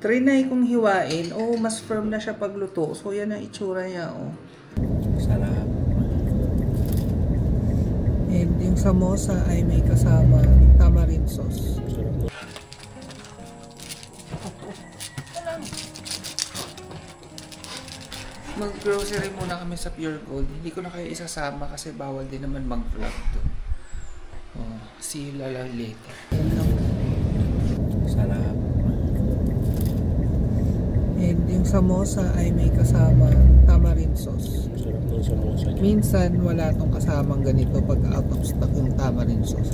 Trinay kong hiwain. Oh, mas firm na siya pagluto. So, yan ang itsura niya, oh. Sarap. And yung samosa ay may kasama tamarind sauce. Mag-grocery muna kami sa Pure Gold. Hindi ko na kayo isasama kasi bawal din naman mag-vlog doon. Oh, see you later. Sarap. And yung samosa ay may kasama tamarind sauce. Sarap ng samosa niya. Minsan wala tong kasamang ganito pag out of stock yung tamarind sauce.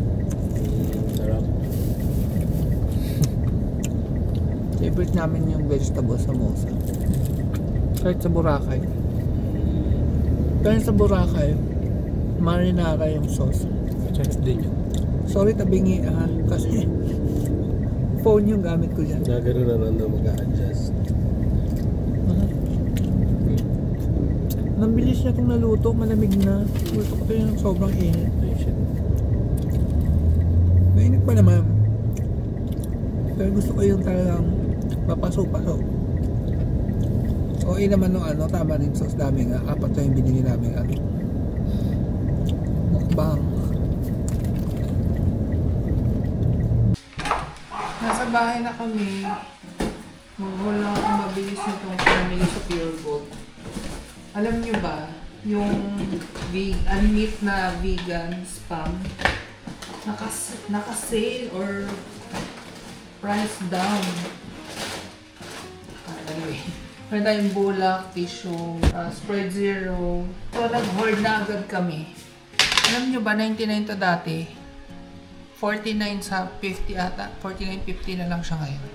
Sarap. Favorite namin yung vegetable samosa. Kahit sa Boracay. Kahit sa Boracay, marinara yung sauce. Masarap din yun. Sorry tabingi kasi phone yung gamit ko dyan. Nagano na lang mag-a-adjust. Nabilis niya itong naluto, malamig na. Gusto ko ito yung sobrang init. Mainit pa naman. Pero gusto ko yung talagang mapaso-paso. Okay naman nung tamarind sauce namin nga. 4 na yung binili namin mukbang. Nasa bahay na kami. Mag-haul lang akong mabilis nitong family sa Pure Gold. Alam nyo ba, yung unmeat na vegan spam, naka-sale or price down. Anyway, meron tayong bulak, tissue, spread zero. So, nag-hoard na agad kami. Alam nyo ba, 99 to dati. 49 sa 50 ata. 49.50 na lang siya ngayon.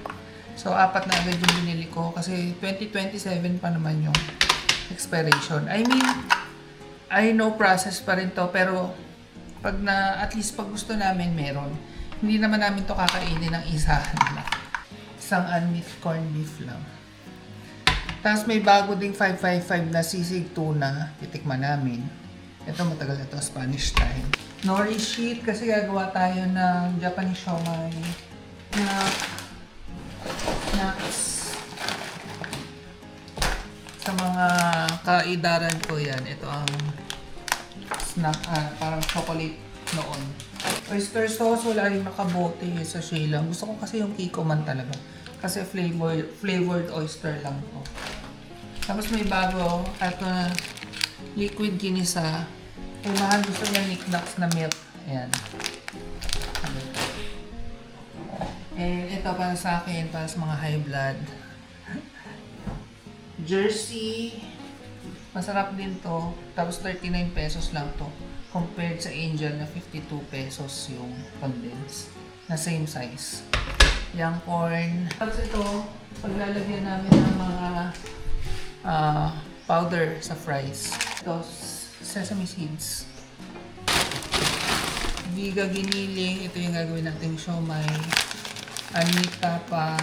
So, 4 na agad yung binili ko kasi 2027 pa naman yung expiration. I mean, I know process pa rin to, pero pag at least pag gusto namin meron. Hindi naman namin to kakainin ng isahan lang. Isang unmeat corned beef lang. Tapos may bago ding 555 na sisig tuna. Titikman namin. Ito matagal na to, Spanish style. Nori sheet kasi gagawa tayo ng Japanese siomai na sa mga kaidaran ko yan. Ito ang snack, parang chocolate noon. Oyster sauce, wala rin nakabote sa Sheila. Gusto ko kasi yung Kikkoman talaga. Kasi flavored oyster lang to. Tapos may bago, ito na liquid ginisa. Kung mahal gusto niya knickknacks na milk. Ayan. Ito para sa akin, para sa mga high blood. Jersey, masarap din to. Tapos 39 pesos lang to. Compared sa Angel na 52 pesos yung condensed. Na same size. Yung corn. Tapos ito, paglalagyan namin ng mga powder sa fries. Ito, sesame seeds. Viga giniling. Ito yung gagawin natin siomai. Anita pa.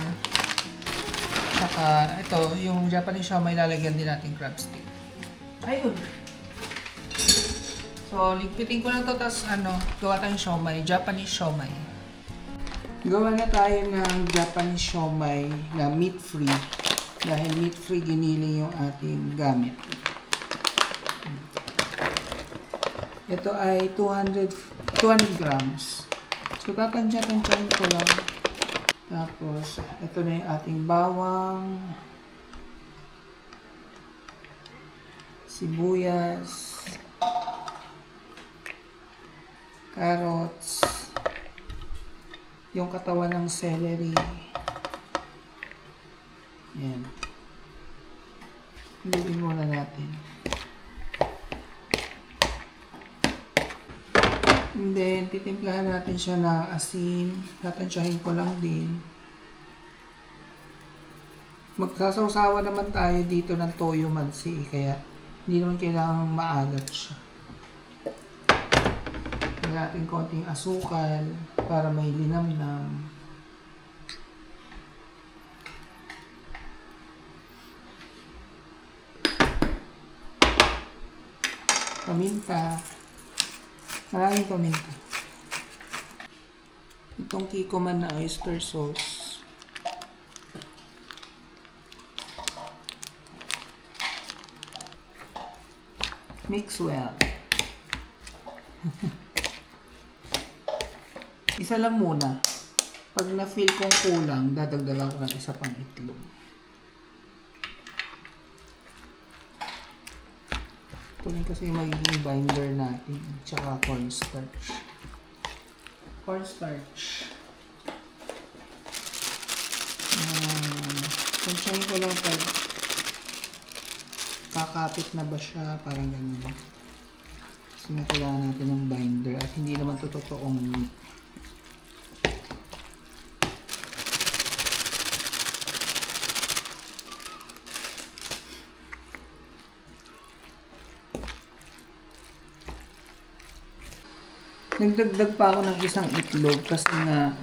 Saka, ito, yung Japanese siomai, lalagyan din natin crab stick. Ayun. So, ligpitin ko lang to, tapos gawa tayong siomai, Japanese siomai. Gawa na tayo ng Japanese siomai na meat-free. Dahil meat-free giniling yung ating gamit. Ito ay 200 grams. So, tatansya-tansyahin ko lang. Tapos, ito na yung ating bawang, sibuyas, carrots, yung katawan ng celery. Yan. Lutuin muna natin. And then, titimplahan natin siya ng asin. Tatansyahin ko lang din. Magsasawsawa naman tayo dito ng toyo mansi. Kaya, hindi naman kailangang maalat siya. Lagyan natin konting asukal para may linamnam. Paminta. Maraming paminta. Itong Kikkoman na oyster sauce. Mix well. Isa lang muna. Pag na-feel kong kulang, dadagdagan ko ng isa pang itlog. Ito rin kasi magiging binder natin. Tsaka cornstarch. Cornstarch. Kunsyahin ko lang pag kakapit na ba siya, parang ganun. Kasi kailangan natin ng binder at hindi naman ito totoong meat. Nagdagdag pa ako ng isang itlog kasi nga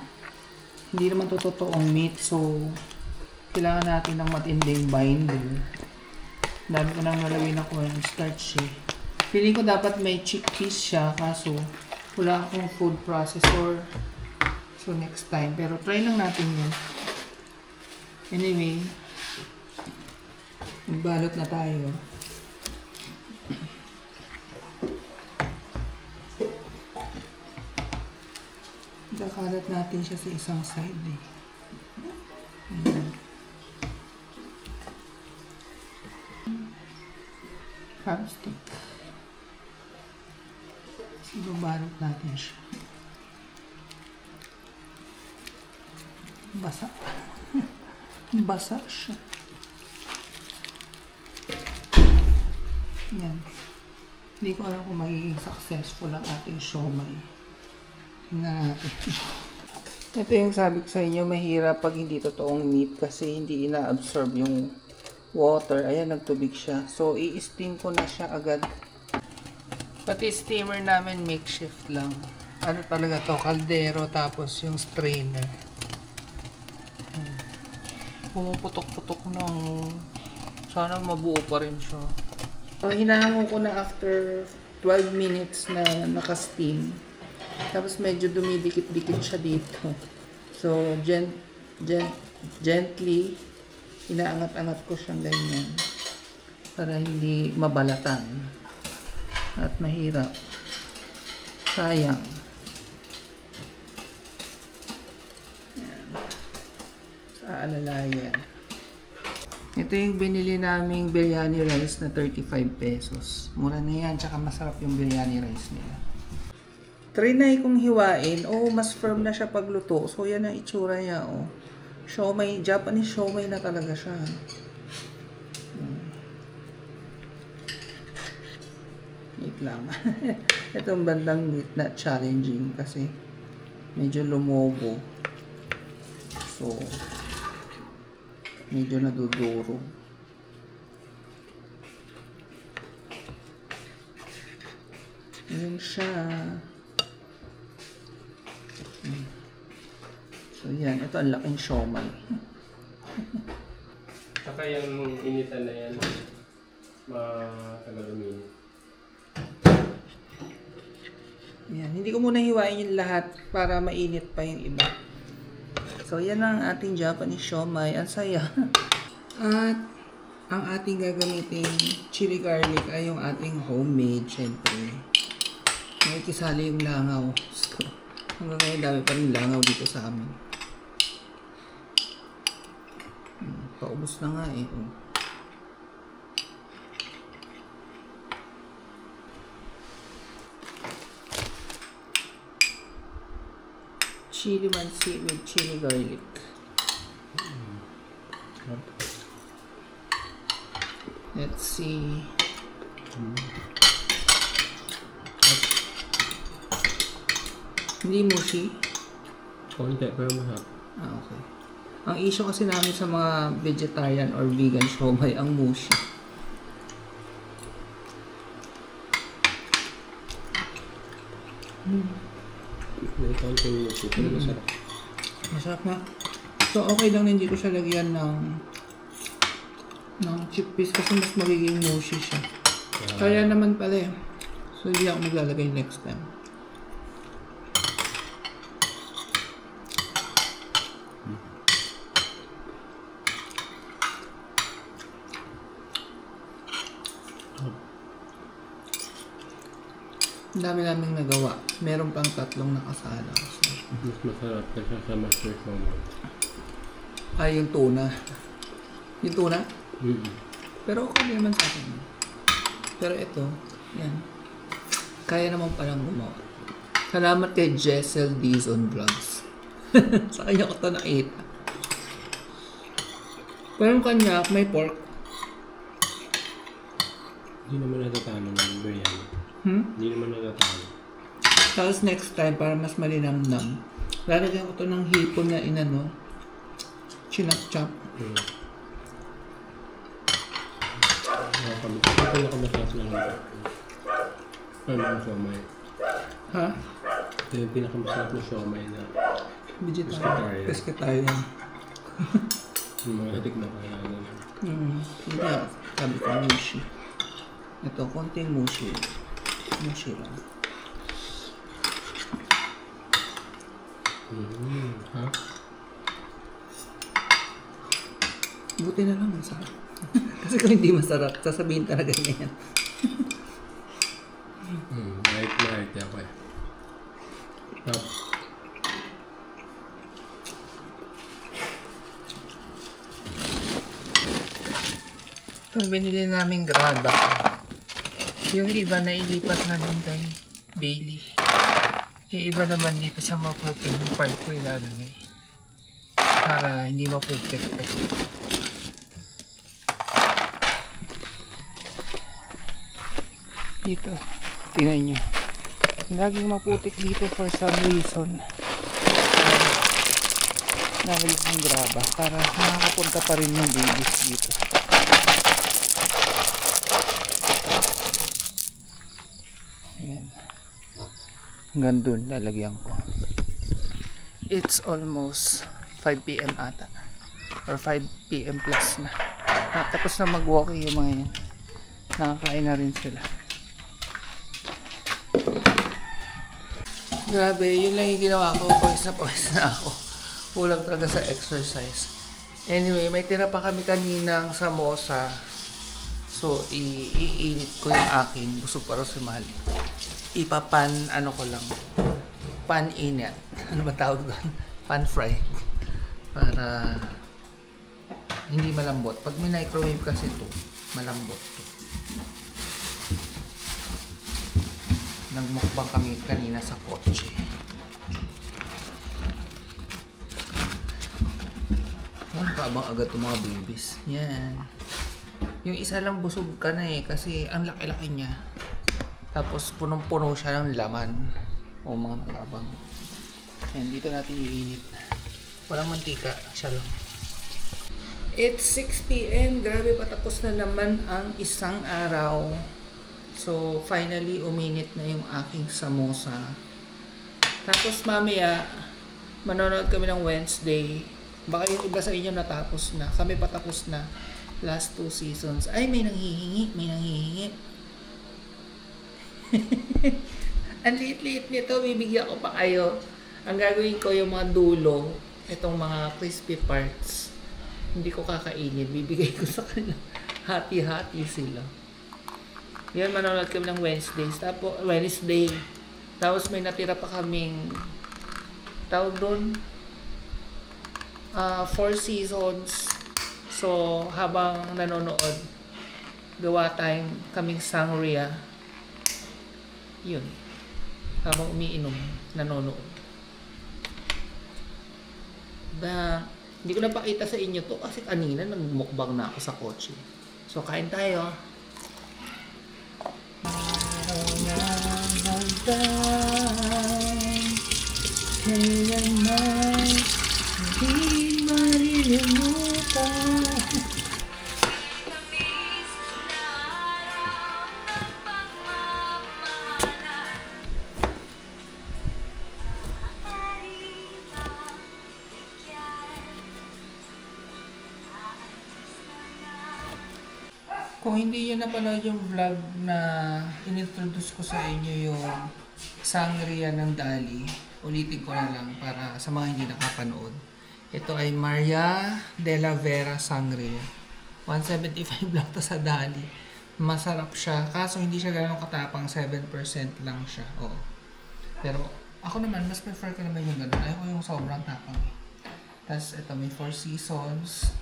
hindi naman ito totoong meat, so kailangan natin ng matinding binder. Dami ko nang nalagay na cornstarch eh. Feeling ko dapat may chickpeas siya, kaso wala akong food processor. So next time, pero try lang natin yun. Anyway, magbalot na tayo. Kakalat natin siya sa isang side eh. Crab stick. Ibabalot natin siya. Basa. Basa siya. Yan. Hindi ko alam kung magiging successful ang ating siomai. Tingnan natin. Ito yung sabi ko sa inyo, mahirap pag hindi totoong meat kasi hindi ina-absorb yung water. Ayan, nagtubig siya. So, i-steam ko na siya agad. Pati steamer namin makeshift lang. Ano talaga to? Kaldero tapos yung strainer. Pumuputok-putok ng... Sana mabuo pa rin siya. So, hinahangon ko na after 12 minutes na naka-steam. Tapos medyo dumidikit-dikit siya dito. So, gently, inaangat-angat ko siyang ganyan. Para hindi mabalatan. At mahirap. Sayang. Ayan. Sa alalayan. Ito yung binili naming biryani rice na 35 pesos. Mura na yan, tsaka masarap yung biryani rice nila. Trinay kong hiwain. Oh, mas firm na siya pagluto. So, yan ang itsura niya, oh. Siomai, Japanese siomai na talaga siya. Wait lang. Itong bandang meat na challenging kasi medyo lumobo. So, medyo naduduro. Ayan siya. So, yan. Ito ang laking siomai. Saka yung initan na yan, matagal uminit. Yan. Hindi ko muna hiwain yung lahat para mainit pa yung iba. So, yan ang ating Japanese siomai. Ang saya. At, ang ating gagamitin chili garlic ay yung ating homemade, syempre. May kisali yung langaw. So, hanggang ngayon dami pa rin langaw dito sa amin. Paubos na nga eh. Chili mansi with chili garlic. Let's see. Hindi mushi? Konti, pero mahal. Ah, okay. Ang issue kasi namin sa mga vegetarian or vegan siomai ang mushi. May konting mushi, pero masarap. Masarap na. So, okay lang hindi ko siya lagyan ng chickpeas kasi mas magiging mushy siya. Kaya naman pala eh. So, hindi ako maglalagay next time. Ang dami naming nagawa. Meron pang 3 nakasala. So, Mas masarap kasi sa master shawmai. ay, yung tuna. Yung tuna? Pero okay naman sa akin. Pero ito, yan. Kaya naman palang gumawa. Salamat kay Jessel Dizon Vlogs. Sa kanya ko ito nakita. Pero yung kanya, may pork. Hindi naman natatalo ng biryani. Hindi naman natatalo. Tapos next time, para mas malinamnam, lalagyan ko ito ng hipon na inano, chinap-chop. Ito pinakamasarap ng shawmai. Ha? Ito yung pinakamasarap na shawmai na Vegetarian. Pescatarian. yung mga adik na kaya gano'n. Hindi nga, sabi ko mushi. Ito, konting mushi. Mushi lang. Ha? Buti na lang, masarap. Kasi kung hindi masarap, sasabihin talaga niya yan. Mahit ako eh. Ito, binili namin graba. Yung iba na ilipat namin kay Bailey. Yung iba naman dito sa maputing part ko ilalagay. Para hindi maputik. Dito, tingnan nyo. Laging maputik dito for some reason. Nalagay ng graba para makakapunta pa rin yung babies dito. Ayan. Hanggang dun lalagyan ko. It's almost 5 PM ata. Or 5 PM plus na. Tapos na mag-walking yung mga yan. Nakakain na rin sila. Grabe, yun lang yung ginawa ko. Pawis na ako. Kulang talaga sa exercise. Anyway, may tira pa kami kaninang samosa. So, iinit ko yung akin. Busog para si Mali. Ipapan, ano ko lang. Pan init. Ano ba tawag doon? Pan fry. Para hindi malambot. Pag may microwave kasi ito, malambot to. Nagmukbang kami kanina sa kotse. Ano pa bang agad itong mga babies? Yan. Yung isa lang busog ka na eh kasi ang laki-laki niya. Tapos punong-puno siya ng laman. O mga nakabang. Yan, dito natin iinit. Walang mantika, siya lang. It's 6 PM. Grabe, patapos na naman ang isang araw. So, finally, uminit na yung aking samosa. Tapos, mamaya, manonood kami ng Wednesday. Baka yung iba sa inyo natapos na. Kami patapos na. Last 2 seasons. Ay, may nanghihingi. May nanghihingi. Ang liit-liit nito. Bibigyan ko pa kayo. Ang gagawin ko yung mga dulo. Itong mga crispy parts. Hindi ko kakainin. Bibigay ko sa kanila. Hati-hati sila. Yan, manonood kami ng Wednesday. Tapos may natira pa kaming tawag doon 4 seasons. So, habang nanonood, gawa tayong kaming sangria. Yun. Habang umiinom, nanonood. Hindi ko napakita sa inyo to kasi kanina nagmukbang na ako sa kotse. So, kain tayo. Hindi marilimutan. Kung hindi nyo napanood yung vlog na inintroduce ko sa inyo yung sangria ng Dali, ulitin ko na lang para sa mga hindi nakapanood. Ito ay Maria de la Vera Sangria. 175 lang to sa Dali. Masarap siya. Kaso hindi siya gano'ng katapang. 7% lang siya. Oo. Pero ako naman, mas prefer ko naman yung gano'n. Ayoko yung sobrang tapang. Tapos ito, may 4 seasons.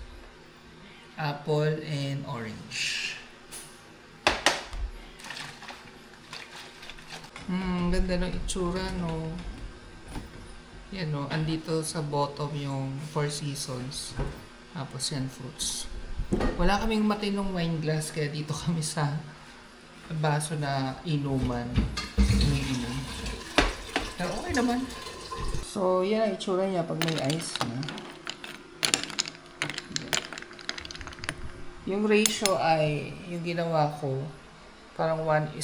Apple and orange. Ganda ng itsura, no? Yan, no? Andito sa bottom yung 4 seasons. Tapos yan, fruits. Wala kaming matinong wine glass, kaya dito kami sa baso na inuman. Iniinom. Pero okay naman. So, yan ang itsura niya pag may ice na. Yung ratio ay, yung ginawa ko, parang 1:2.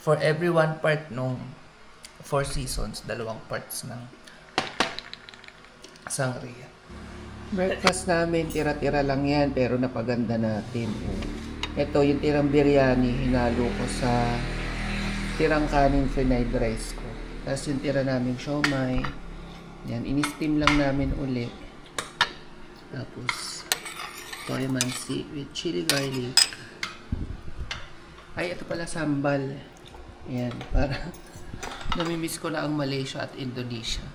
For every 1 part nung 4 seasons, 2 parts ng sangria. Breakfast namin, tira-tira lang yan, pero napaganda natin. Ito, yung tirang biryani, hinalo ko sa tirang kanin fried rice ko. Tapos yung tira namin siomai, yan, in-steam lang namin ulit. Tapos, toyo mansi with chili garlic. Ay, ito pala sambal. Yan, para namimiss ko na ang Malaysia at Indonesia.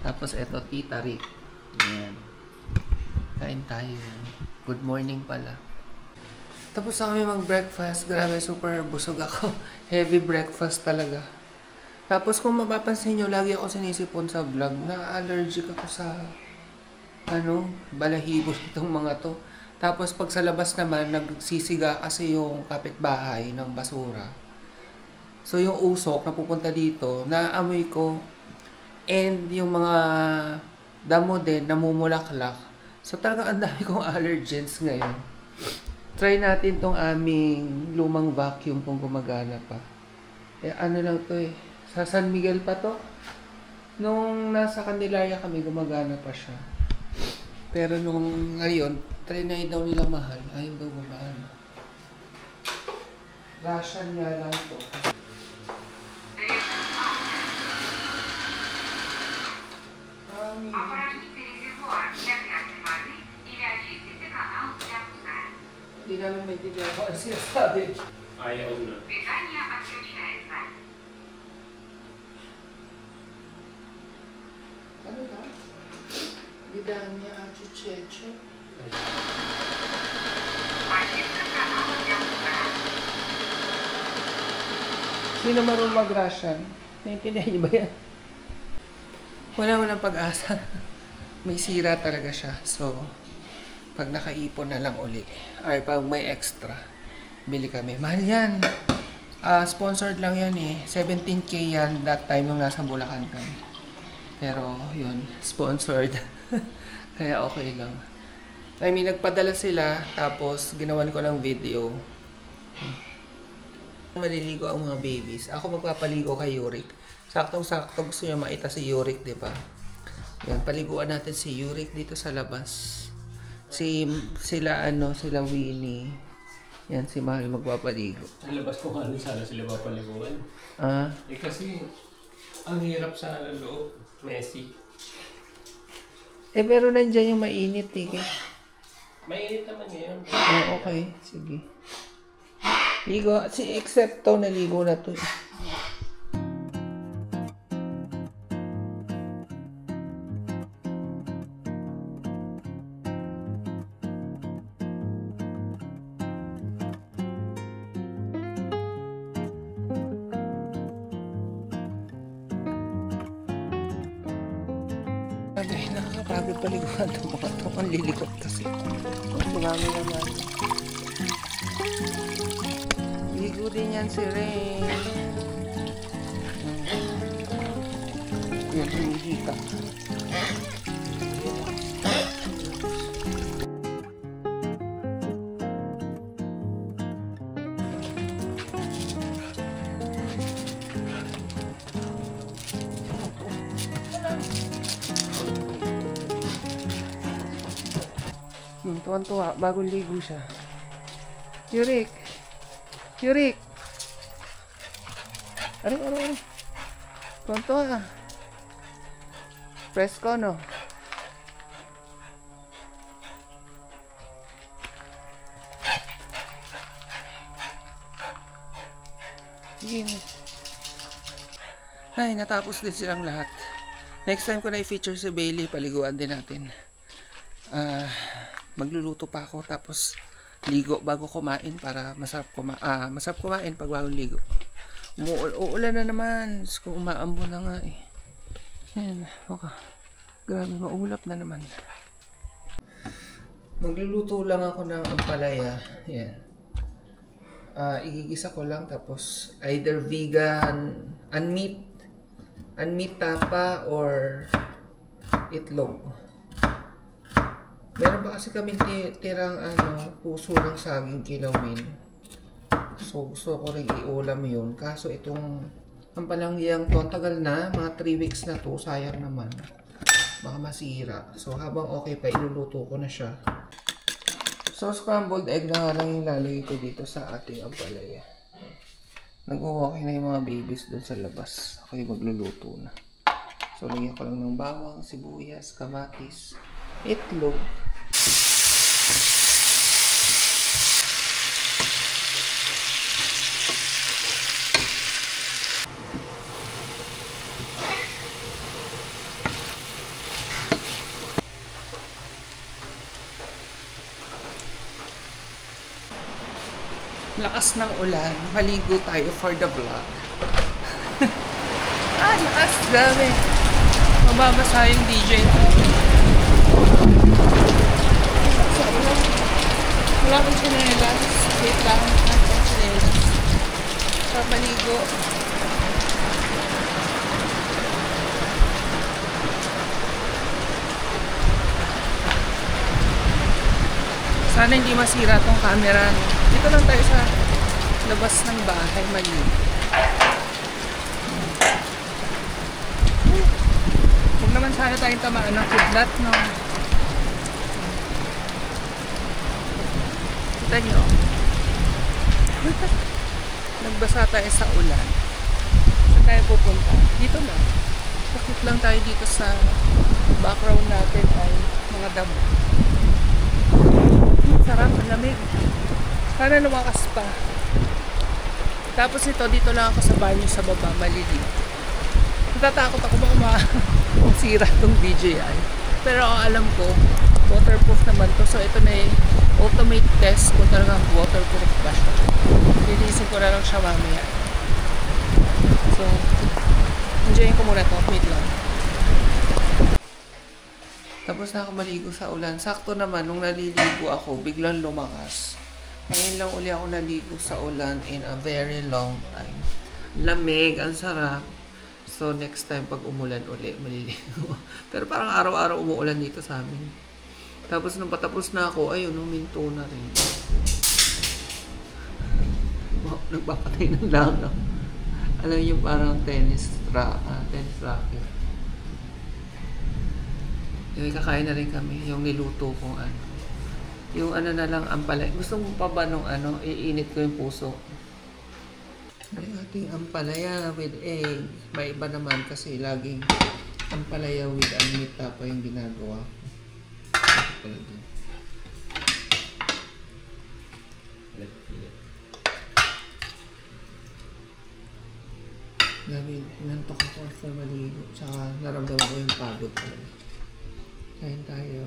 Tapos ito, tita Rick. Yan. Kain tayo. Good morning pala. Tapos na kami mag-breakfast. Grabe, super busog ako. Heavy breakfast talaga. Tapos kung mapapansin nyo, lagi ako sinisipon sa vlog na allergic ako sa balahibo nitong mga to. Tapos pag sa labas naman, nagsisiga kasi yung kapitbahay ng basura. So, yung usok na pupunta dito, naamoy ko. And yung mga damo din, namumulaklak. So, talagang ang dami kong allergens ngayon. Try natin tong aming lumang vacuum kung gumagana pa. Ano lang to eh. Sa San Miguel pa to. Nung nasa Candelaria kami, gumagana pa siya. Pero nung ngayon, try na daw nila mahal. Ayaw daw gumagana. Russian nga lang to. Hindi namin maintindihan kung ano sinasabi. Ayaw na. Ano ba? Vidania Achuchecho. Sino marunong mag-Russian? Naintindihan niyo ba yan? Wala pag-asa. May sira talaga siya. So, pag nakaipon na lang uli, or pag may extra, bili kami. Mahal yan. Sponsored lang yan eh. 17K yan that time nung nasa Bulacan kami. Pero, yun, sponsored. Kaya okay lang. I mean, nagpadala sila, tapos ginawan ko ng video. Maliligo ang mga babies. Ako magpapaligo kay Yurik. Saktong-sakto gusto niya maita si Yurik, di ba? Yan, paliguan natin si Yurik dito sa labas. Sila Winnie. Yan, si Mahal magpapaligo. Sa labas ko nga sana sila papaliguan. Eh kasi, ang hirap sa loob. Messy. Pero nandyan yung mainit eh. Mainit naman ngayon. Okay. Sige. Ligo. Except to, naligo na to. Ay, nakakapagod paliguan itong mga ito. Ang lilikot kasi. Ang dumami naman. Ligo din yan si Ray. Yan, humihika. Tuwan-tuwa, bagong ligo siya. Yurik! Yurik! Ano? Tuwan-tuwa. Presko, no? Sige. Ay, natapos din silang lahat. Next time ko na i-feature si Bailey, paliguan din natin. Magluluto pa ako tapos ligo bago kumain para masarap kumain pag bagong ligo. Uulan na naman. Kung umaambon na nga eh. Yan. Okay. Grabe, maulap na naman. Magluluto lang ako ng ampalaya. Yan. Igigisa ko lang tapos either vegan, unmeat tapa or itlog. Meron ba kasi kami tirang puso ng saging kilawin. So gusto ko rin iulam yun. Kaso itong ampalangyang to, tagal na, mga 3 weeks na to, sayang naman. Baka masira. So habang okay pa, iluluto ko na siya. So scrambled egg na nga lang yung lalagay ko dito sa ating ampalaya. Nag-walking na yung mga babies doon sa labas. Ako yung magluluto na. So lagyan ko lang ng bawang, sibuyas, kamatis, itlog. Lakas ng ulan. Maligo tayo for the vlog. Lakas. Grabe. Mababasa yung DJ ko. Wala akong sinelas. Wait lang. Wala akong sinelas. Para maligo. Sana hindi masira tong camera. Dito lang tayo sa labas ng bahay, maligo. Huwag naman sana tayong tamaan ng kidlat, no? Kita nyo? Nagbasa tayo sa ulan. Saan tayo pupunta? Dito lang. Bakit lang tayo dito sa background natin ay mga damo. Sarap, ang lamig. Sana lumakas pa. Tapos ito, dito lang ako sa banyo sa baba, malilig. Natatakot ako baka masira itong DJI. Pero alam ko, waterproof naman to. So ito na yung ultimate test kung talagang waterproof ba siya. Lilisin ko na lang siya mamaya. So, enjoyin ko muna to. Wait lang. Tapos na ako maligo sa ulan. Sakto naman, nung naliligo ako, biglang lumakas. Ngayon lang uli ako naligo sa ulan in a very long time. Lamig, ang sarap. So, next time pag umulan uli, maliligo. Pero parang araw-araw umuulan dito sa amin. Tapos nung patapos na ako, ayun, huminto na rin. Nagpapatay ng langaw. Alam niyo, parang tennis racket. Yung kakain na rin kami, yung niluto kong ano. Yung ano na lang, ampalaya. Gusto mo pa ba nung ano, iinit ko yung puso? Yung ating ampalaya with egg. May iba naman kasi laging ampalaya with unmeat tapa yung ginagawa ko. Grabe, nantok ako sa maligo. Tsaka naramdaman ko yung pagod ko. Kain tayo.